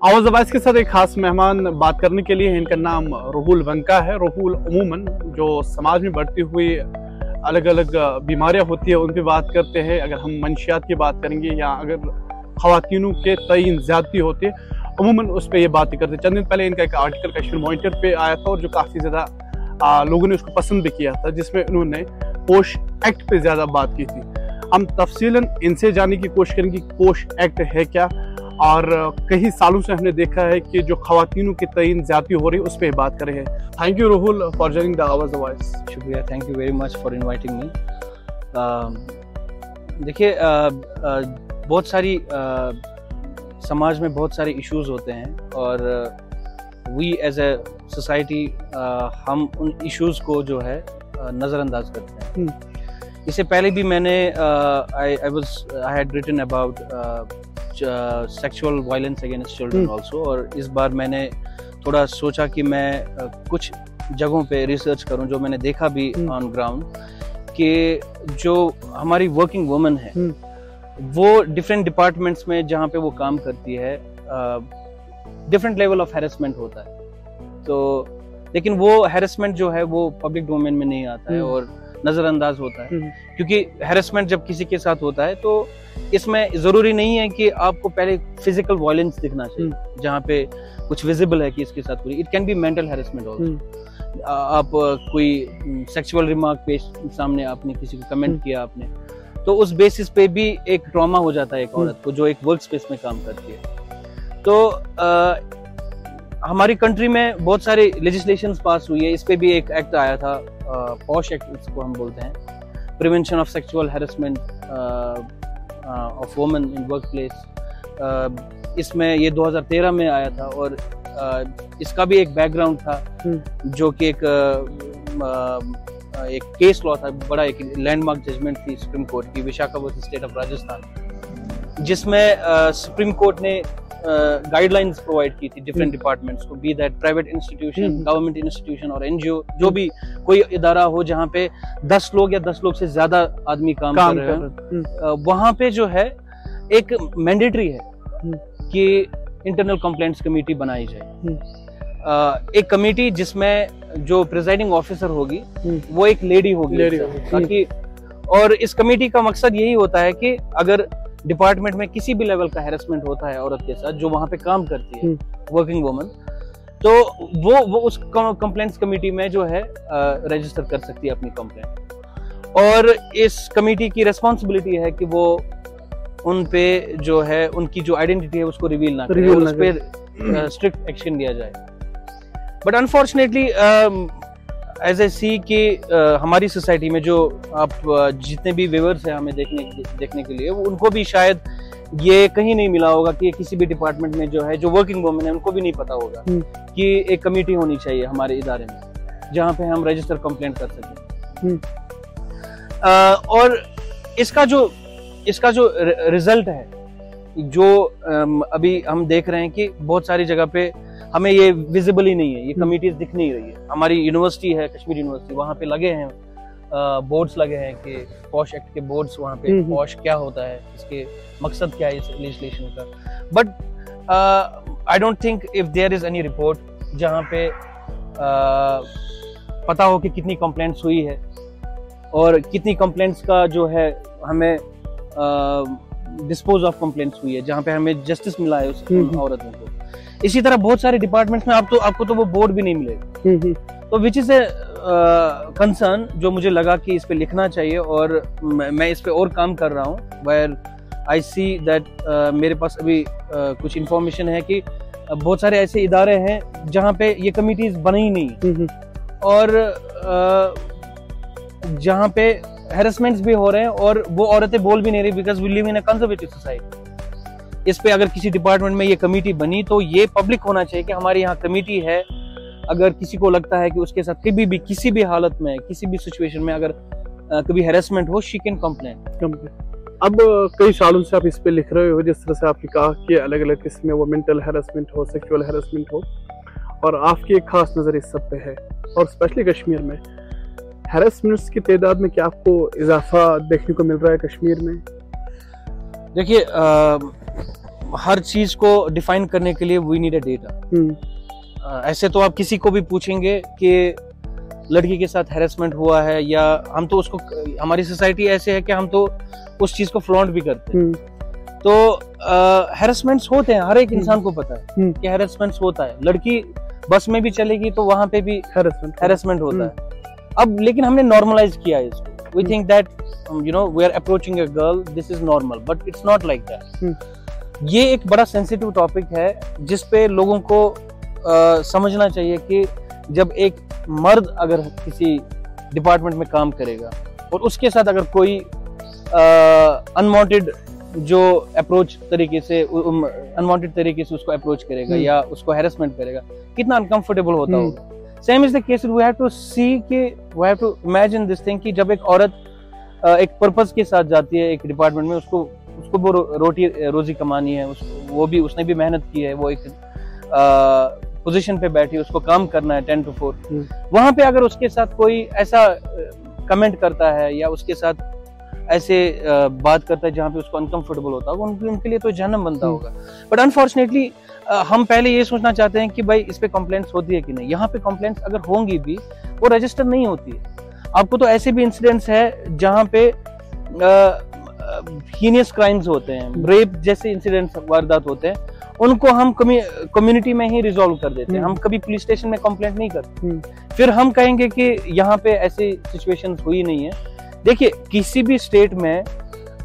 आवाज़ अब्बास के साथ एक खास मेहमान बात करने के लिए है। इनका नाम रुहुल वंका है। रुहुल अमूमन जो समाज में बढ़ती हुई अलग अलग बीमारियां होती है उन पर बात करते हैं। अगर हम मंशियात की बात करेंगे या अगर ख़वातीनों के तयीन ज़्यादती होती है अमूमन उस पर ये बात करते हैं। चंद दिन पहले इनका एक आर्टिकल कश्मीर मॉनिटर पे आया था और जो काफ़ी ज़्यादा लोगों ने उसको पसंद भी किया था, जिसमें उन्होंने पोश एक्ट पे ज़्यादा बात की थी। हम तफसीलन इनसे जानने की कोशिश करेंगे कि पोश एक्ट है क्या, और कई सालों से हमने देखा है कि जो ख़वातीनों की तयीन ज़्यादती हो रही है उस पर बात कर रहे हैं। Thank you Ruhul for joining the आवाज़ वॉइस। शुक्रिया, thank you very much for inviting me. देखिए, बहुत सारी समाज में बहुत सारे इश्यूज होते हैं और वी एज ए सोसाइटी हम उन इश्यूज को जो है नज़रअंदाज करते हैं। इससे पहले भी मैंने I had written about sexual violence against children also, और इस बार मैंने थोड़ा सोचा कि मैं कुछ जगहों पे रिसर्च करूं जो मैंने देखा भी ऑन ग्राउंड, कि जो हमारी वर्किंग वुमन है वो डिफरेंट डिपार्टमेंट्स में जहाँ पे वो काम करती है डिफरेंट लेवल ऑफ हैरेसमेंट होता है। तो लेकिन वो हैरेसमेंट जो है वो पब्लिक डोमेन में नहीं आता है और नज़रअंदाज होता है, क्योंकि हैरेसमेंट जब किसी के साथ होता है तो इसमें ज़रूरी नहीं है कि आपको पहले फिजिकल वायलेंस दिखना चाहिए जहाँ पे कुछ विजिबल है कि इसके साथ पूरी। It can be mental harassment also. आप कोई सेक्सुअल रिमार्क पे सामने आपने किसी को कमेंट किया आपने, तो उस बेसिस पे भी एक ट्रॉमा हो जाता है एक औरत को जो एक वर्क स्पेस में काम करती है। तो हमारी कंट्री में बहुत सारे लेजिस्लेशंस पास हुई है। इस पे भी एक एक्ट आया था, पॉश एक्ट इसको हम बोलते हैं, prevention of sexual harassment of women in work place. इसमें ये 2013 में आया था और इसका भी एक बैकग्राउंड था जो कि एक केस लॉ था, बड़ा एक लैंडमार्क जजमेंट थी सुप्रीम कोर्ट की, विशाखापट्टनम स्टेट ऑफ राजस्थान, जिसमें सुप्रीम कोर्ट ने गाइडलाइंस प्रोवाइड की थी डिफरेंट डिपार्टमेंट्स को, be that private institution, government institution और एनजीओ, जो भी कोई इदारा हो जहाँ पे 10 लोग या 10 लोग से ज्यादा आदमी काम कर रहे हैं, वहां पे जो है एक मैंडेटरी है कि इंटरनल कंप्लेंट्स कमेटी बनाई जाए। एक कमेटी जिसमें जो प्रिजाइडिंग ऑफिसर होगी वो एक लेडी होगी ताकि, और इस कमेटी का मकसद यही होता है कि अगर डिपार्टमेंट में किसी भी लेवल का हैरेसमेंट होता है औरत के साथ जो वहां पे काम करती है वर्किंग वुमन, तो वो उस कंप्लेंट्स कमेटी में जो है रजिस्टर कर सकती है अपनी कंप्लेंट। और इस कमेटी की रिस्पांसिबिलिटी है कि वो उन पे जो है उनकी जो आइडेंटिटी है उसको रिवील ना करे, उस पे स्ट्रिक्ट एक्शन लिया जाए। बट अनफॉर्चुनेटली एज ए सी कि हमारी सोसाइटी में जो आप जितने भी व्यूअर्स हैं हमें देखने के लिए, उनको भी शायद ये कहीं नहीं मिला होगा कि किसी भी डिपार्टमेंट में जो है जो वर्किंग वुमेन है उनको भी नहीं पता होगा कि एक कमेटी होनी चाहिए हमारे इदारे में जहाँ पे हम रजिस्टर कंप्लेंट कर सकें। और इसका जो रिजल्ट है जो अभी हम देख रहे हैं कि बहुत सारी जगह पे हमें ये विजिबल ही नहीं है, ये कमिटीज दिख नहीं रही है। हमारी यूनिवर्सिटी है कश्मीर यूनिवर्सिटी, वहाँ पे लगे हैं बोर्ड्स लगे हैं कि पॉश एक्ट के बोर्ड्स, वहाँ पे पॉश क्या होता है, इसके मकसद क्या है इस लेजिस्लेशन का। But I don't think if there is any report जहाँ पे पता हो कि कितनी कंप्लेंट्स हुई है और कितनी कंप्लेंट्स का जो है हमें डिस्पोज ऑफ कंप्लेंट्स हुई है, जहाँ पे हमें जस्टिस मिला है उस औरतों को। इसी तरह बहुत सारे डिपार्टमेंट्स में आपको तो वो बोर्ड भी नहीं मिलेगा। तो विच इज ए कंसर्न जो मुझे लगा कि इस पे लिखना चाहिए, और मैं इस पे और काम कर रहा हूँ। वेयर आई सी दैट मेरे पास अभी कुछ इंफॉर्मेशन है कि बहुत सारे ऐसे इदारे हैं जहाँ पे ये कमिटीज बनी ही नहीं, और जहाँ पे हैरेसमेंट्स भी हो रहे हैं और वो औरतें बोल भी नहीं रही, because we live in a conservative society. इस पे अगर किसी डिपार्टमेंट में ये कमेटी बनी तो ये पब्लिक होना चाहिए कि हमारे यहाँ कमेटी है। अगर किसी को लगता है कि उसके साथ कभी भी किसी भी हालत में किसी भी सिचुएशन में अगर कभी हैरेसमेंट हो, शी कैन कंप्लेन। अब कई सालों से आप इस पे लिख रहे हो, जिस तरह से आपने कहा कि अलग अलग किस्में वो मेंटल हैरेसमेंट हो, सेक्सुअल हैरेसमेंट हो, और आपकी एक खास नज़र इस सब पे है। और स्पेशली कश्मीर में हैरेसमेंट्स की तादाद में क्या आपको इजाफा देखने को मिल रहा है कश्मीर में? देखिए, हर चीज को डिफाइन करने के लिए वी नीड अ डेटा। ऐसे तो आप किसी को भी पूछेंगे कि लड़की के साथ हैरेसमेंट हुआ है, या हम तो उसको, हमारी सोसाइटी ऐसे है कि हम तो उस चीज को फ्लॉन्ट भी करते हैं। तो हैरेसमेंट्स होते हैं, हर एक इंसान को पता है कि हैरेसमेंट्स होता है। लड़की बस में भी चलेगी तो वहां पे भी हैरेसमेंट होता है। अब लेकिन हमने नॉर्मलाइज किया है इसको। We think that we are approaching a girl, this is normal, but it's not like that. ये एक बड़ा सेंसिटिव टॉपिक है जिसपे लोगों को समझना चाहिए कि जब एक मर्द अगर किसी डिपार्टमेंट में काम करेगा और उसके साथ अगर कोई अनवांटेड जो अप्रोच तरीके से, अनवांटेड तरीके से उसको अप्रोच करेगा या उसको हैरेसमेंट करेगा, कितना अनकंफर्टेबल होता होगा। Same is the case, we have to see कि we have to imagine this thing कि जब एक औरत एक पर्पस के साथ जाती है एक डिपार्टमेंट में, उसको वो रोजी कमानी है, उसने भी मेहनत की है, वो एक पोजीशन पे बैठी है, उसको काम करना है 10 to 4। वहां पे अगर उसके साथ कोई ऐसा कमेंट करता है या उसके साथ ऐसे बात करता है जहाँ पे उसको अनकंफर्टेबल होता होगा, उनके लिए तो जहन्नम बनता होगा। बट अनफॉर्चुनेटली हम पहले ये सोचना चाहते हैं कि भाई इस पे कंप्लेंट्स होती है कि नहीं। यहाँ पे कंप्लेंट्स अगर होंगी भी, वो रजिस्टर नहीं होती है। आपको तो ऐसे भी इंसिडेंट्स है जहाँ पे हीनियस क्राइम्स होते हैं, रेप जैसे इंसिडेंट्स, वारदात होते हैं, उनको हम कम्युनिटी में ही रिजॉल्व कर देते हैं। हम कभी पुलिस स्टेशन में कंप्लेंट नहीं करते। फिर हम कहेंगे कि यहाँ पे ऐसी सिचुएशंस हुई नहीं है। देखिए, किसी भी स्टेट में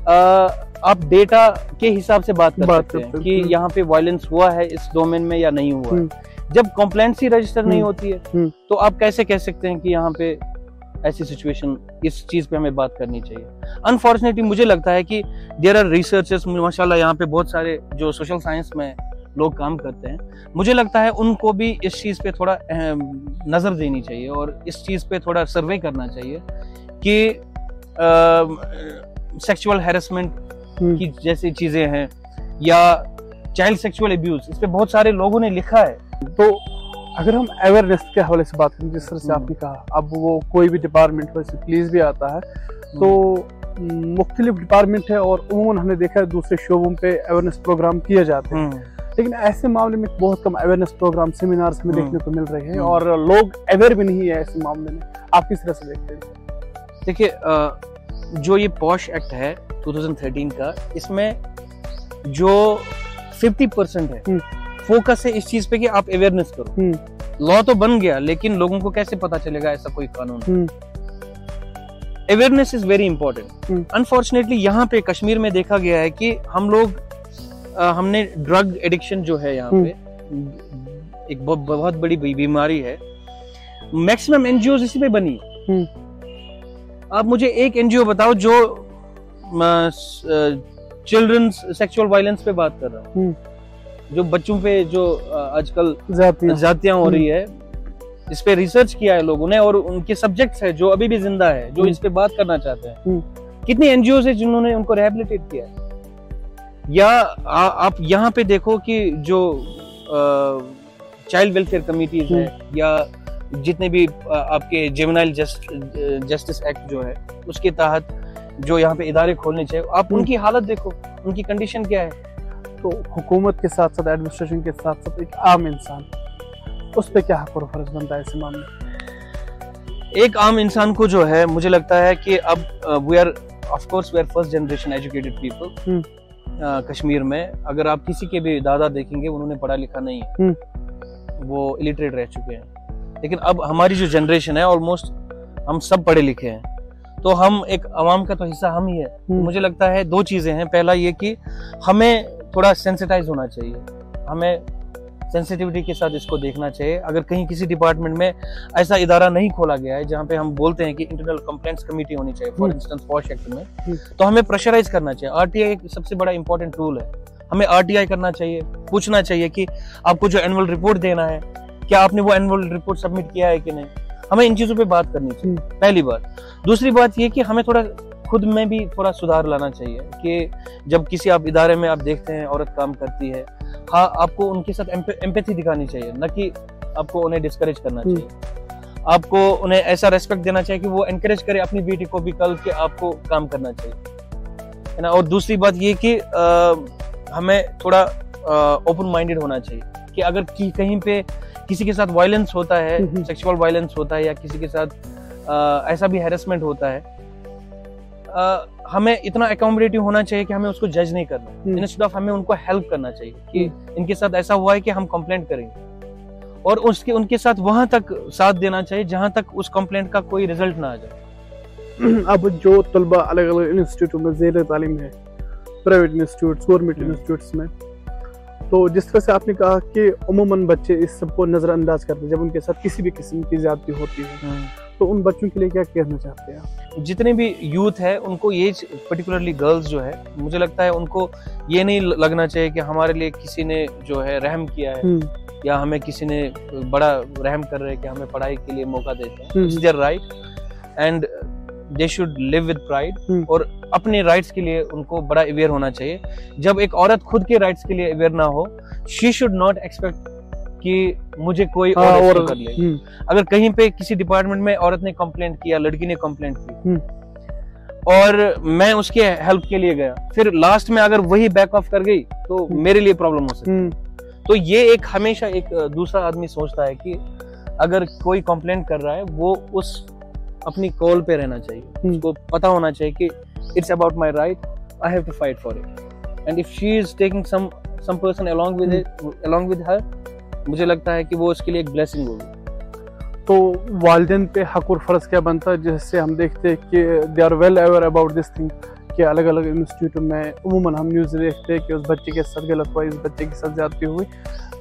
आप डेटा के हिसाब से बात कर सकते हैं कि यहाँ पे वायलेंस हुआ है इस डोमेन में या नहीं हुआ है। जब कंप्लेंट्स ही रजिस्टर नहीं होती है तो आप कैसे कह सकते हैं कि यहाँ पे ऐसी सिचुएशन, इस चीज पे हमें बात करनी चाहिए। अनफॉर्चुनेटली मुझे लगता है कि देयर आर रिसर्चर्स, माशाल्लाह यहाँ पे बहुत सारे जो सोशल साइंस में लोग काम करते हैं, मुझे लगता है उनको भी इस चीज पे थोड़ा नजर देनी चाहिए और इस चीज पे थोड़ा सर्वे करना चाहिए कि सेक्सुअल हैरेसमेंट की जैसी चीजें हैं या चाइल्ड सेक्सुअल अब्यूज, इस पे बहुत सारे लोगों ने लिखा है। तो अगर हम अवेयरनेस के हवाले से बात करें, जिस तरह से आपने कहा, अब वो कोई भी डिपार्टमेंट, वैसे पुलिस भी आता है, तो मुख्तलिफ डिपार्टमेंट है और उम्मन हमने देखा है दूसरे शोबों पे अवेयरनेस प्रोग्राम किए जाते हैं, लेकिन ऐसे मामले में बहुत कम अवेयरनेस प्रोग्राम, सेमिनार्स हमें देखने को मिल रहे हैं और लोग अवेयर भी नहीं है ऐसे मामले में। आप किस तरह से देखते हैं? देखिए, जो ये पॉश एक्ट है 2013 का, इसमें जो 50% है फोकस है इस चीज पे कि आप अवेयरनेस करो। लॉ तो बन गया, लेकिन लोगों को कैसे पता चलेगा ऐसा कोई कानून? Awareness is very important. Unfortunately यहाँ पे कश्मीर में देखा गया है कि हम लोग हमने ड्रग एडिक्शन जो है यहाँ पे एक बहुत बड़ी बीमारी है। मैक्सिमम एनजीओ इसी पे बनी। आप मुझे एक एनजीओ बताओ जो चिल्ड्रंस सेक्सुअल वायलेंस पे बात कर रहा है, जो बच्चों पे जो आजकल जातियां हो रही है, इस पे रिसर्च किया है लोगों ने और उनके सब्जेक्ट्स है जो अभी भी जिंदा है, जो इस पे बात करना चाहते हैं। कितनी एनजीओ है जिन्होंने उनको रिहेबिलिटेट किया है? या आप यहाँ पे देखो कि जो चाइल्ड वेलफेयर कमिटीज है या जितने भी आपके जुवेनाइल जस्टिस एक्ट जो है उसके तहत जो यहाँ पे इदारे खोलने चाहिए, आप उनकी हालत देखो, उनकी कंडीशन क्या है। तो हुकूमत के साथ साथ, एडमिनिस्ट्रेशन के साथ साथ एक आम इंसान, उस पे क्या हक और फर्ज बनता है ऐसे मामले? एक आम इंसान को जो है, मुझे लगता है कि अब we are first generation educated people Kashmir में। अगर आप किसी के भी दादा देखेंगे, उन्होंने पढ़ा लिखा नहीं है, वो इलिटरेट रह चुके हैं। लेकिन अब हमारी जो जनरेशन है, ऑलमोस्ट हम सब पढ़े लिखे हैं, तो हम एक अवाम का तो हिस्सा हम ही है। मुझे लगता है दो चीजें हैं। पहला ये कि हमें थोड़ा सेंसिटाइज होना चाहिए, हमें सेंसिटिविटी के साथ इसको देखना चाहिए। अगर कहीं किसी डिपार्टमेंट में ऐसा इदारा नहीं खोला गया है जहाँ पे हम बोलते हैं कि इंटरनल कंप्लेंट्स कमेटी होनी चाहिए, फॉर इंस्टेंस पॉश एक्ट में, तो हमें प्रेशराइज करना चाहिए। आरटीआई एक सबसे बड़ा इंपॉर्टेंट टूल है। हमें आरटीआई करना चाहिए, पूछना चाहिए कि आपको जो एनुअल रिपोर्ट देना है, क्या आपने वो एनुअल रिपोर्ट सबमिट किया है कि नहीं। हमें इन चीजों पे बात करनी चाहिए, पहली बात। दूसरी बात ये कि हमें थोड़ा खुद में भी थोड़ा सुधार लाना चाहिए कि जब किसी आप इदारे में आप देखते हैं औरत काम करती है, हाँ, आपको उनके साथ एम्पैथी दिखानी चाहिए, न कि आपको उन्हें डिस्करेज करना चाहिए। आपको उन्हें ऐसा रेस्पेक्ट देना चाहिए कि वो एनकरेज करे अपनी बेटी को भी कल के आपको काम करना चाहिए, है ना। और दूसरी बात ये कि हमें थोड़ा ओपन माइंडेड होना चाहिए कि अगर कहीं पे किसी के साथ वायलेंस होता है, सेक्सुअल वायलेंस होता है, या किसी के साथ ऐसा भी हैरेसमेंट होता है, हमें इतना अकोमोडेटिव होना चाहिए कि हमें उसको जज नहीं करना, इंस्टेड ऑफ हमें उनको हेल्प करना चाहिए कि इनके साथ ऐसा हुआ है कि हम कंप्लेंट करेंगे, और उनके साथ वहां तक साथ देना चाहिए जहां तक उस कंप्लेंट का कोई रिजल्ट ना आ जाए। अब जो तलबा अलग अलग इंस्टीट्यूट में ज़ेर तालीम है, प्राइवेट इंस्टीट्यूट, गवर्नमेंट इंस्टीट्यूट्स में, तो जिस तरह से आपने कहा कि उमूमन बच्चे इस सबको नज़रअंदाज करते हैं जब उनके साथ किसी भी किस्म की ज्यादती होती है, तो उन बच्चों के लिए क्या कहना चाहते हैं? जितने भी यूथ है उनको ये, पर्टिकुलरली गर्ल्स जो है, मुझे लगता है उनको ये नहीं लगना चाहिए कि हमारे लिए किसी ने जो है रहम किया है, या हमें किसी ने बड़ा रहम कर रहे हैं कि हमें पढ़ाई के लिए मौका देते हैं। It's their right and they should live with pride, और अपने राइट्स के लिए उनको बड़ा अवेयर होना चाहिए। जब एक औरत खुद के राइट्स के लिए अवेयर ना हो, शी शुड नॉट एक्सपेक्ट कि मुझे कोई और कर ले। अगर कहीं पे किसी डिपार्टमेंट में औरत ने कंप्लेंट किया, लड़की ने कंप्लेंट की, और मैं उसके हेल्प के लिए गया, फिर लास्ट में अगर वही बैक ऑफ कर गई तो मेरे लिए प्रॉब्लम हो सकती है। तो ये एक हमेशा एक दूसरा आदमी सोचता है कि अगर कोई कंप्लेंट कर रहा है, वो उस अपनी कॉल पे रहना चाहिए, उसको पता होना चाहिए कि it's about my right, I have to fight for it, and if she is taking some person along with her, मुझे लगता है कि वो उसके लिए एक ब्लेसिंग होगी। तो वालिदैन पे हक और फर्ज क्या बनता है, जिससे हम देखते हैं कि they are well aware about this thing, कि अलग अलग इंस्टीट्यूट में उमूमन हम न्यूज़ देखते हैं कि उस बच्चे के साथ गलत हुआ, इस बच्चे के साथ ज्यादती हुई,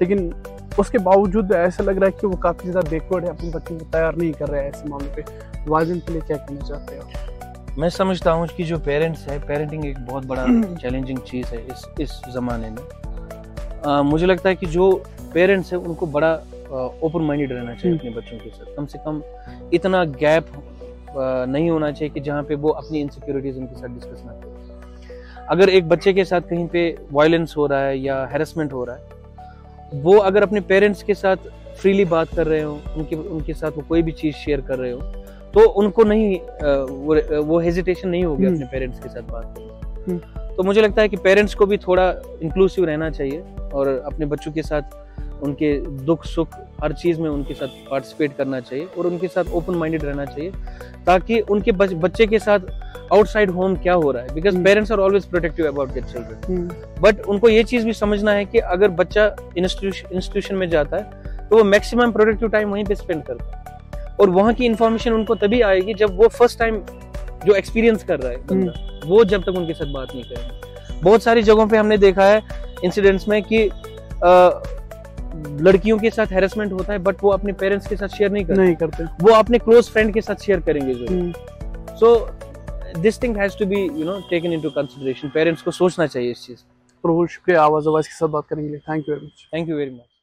लेकिन उसके बावजूद ऐसा लग रहा है कि वो काफ़ी ज़्यादा बैकवर्ड है, अपने बच्चों को तैयार नहीं कर रहे हैं ऐसे मामले पे। वालिदैन के लिए क्या कहना चाहते हैं? मैं समझता हूँ कि जो पेरेंट्स है, पेरेंटिंग एक बहुत बड़ा चैलेंजिंग चीज़ है इस ज़माने में। मुझे लगता है कि जो पेरेंट्स है उनको बड़ा ओपन माइंडेड रहना चाहिए अपने बच्चों के साथ। कम से कम इतना गैप नहीं होना चाहिए कि जहाँ पे वो अपनी इनसिक्योरिटीज उनके साथ डिस्कस ना करें। अगर एक बच्चे के साथ कहीं पे वायलेंस हो रहा है या हैरेसमेंट हो रहा है, वो अगर अपने पेरेंट्स के साथ फ्रीली बात कर रहे हो, उनके साथ वो कोई भी चीज़ शेयर कर रहे हो, तो उनको नहीं वो हेजिटेशन नहीं होगी अपने पेरेंट्स के साथ बात करने। तो मुझे लगता है कि पेरेंट्स को भी थोड़ा इंक्लूसिव रहना चाहिए और अपने बच्चों के साथ उनके दुख सुख हर चीज़ में उनके साथ पार्टिसिपेट करना चाहिए और उनके साथ ओपन माइंडेड रहना चाहिए, ताकि उनके बच्चे के साथ आउटसाइड होम क्या हो रहा है, because parents are always protective about their children, but उनको ये चीज़ भी समझना है कि अगर बच्चा इंस्टीट्यूशन में जाता है तो वो मैक्सिमम प्रोडक्टिव टाइम वहीं पे स्पेंड करता है, और वहाँ की इन्फॉर्मेशन उनको तभी आएगी जब वो फर्स्ट टाइम जो एक्सपीरियंस कर रहा है बंदा, वो जब तक उनके साथ बात नहीं करेंगे। बहुत सारी जगहों पे हमने देखा है इंसिडेंट्स में कि लड़कियों के साथ हैरेसमेंट होता है, बट वो अपने पेरेंट्स के साथ शेयर नहीं करते, वो अपने क्लोज फ्रेंड के साथ शेयर करेंगे जो। So this thing has to be taken into consideration. Parents को सोचना चाहिए इस चीज। बहुत शुक्रिया आवाज के साथ बात करने के लिए। Thank you very much. Thank you very much.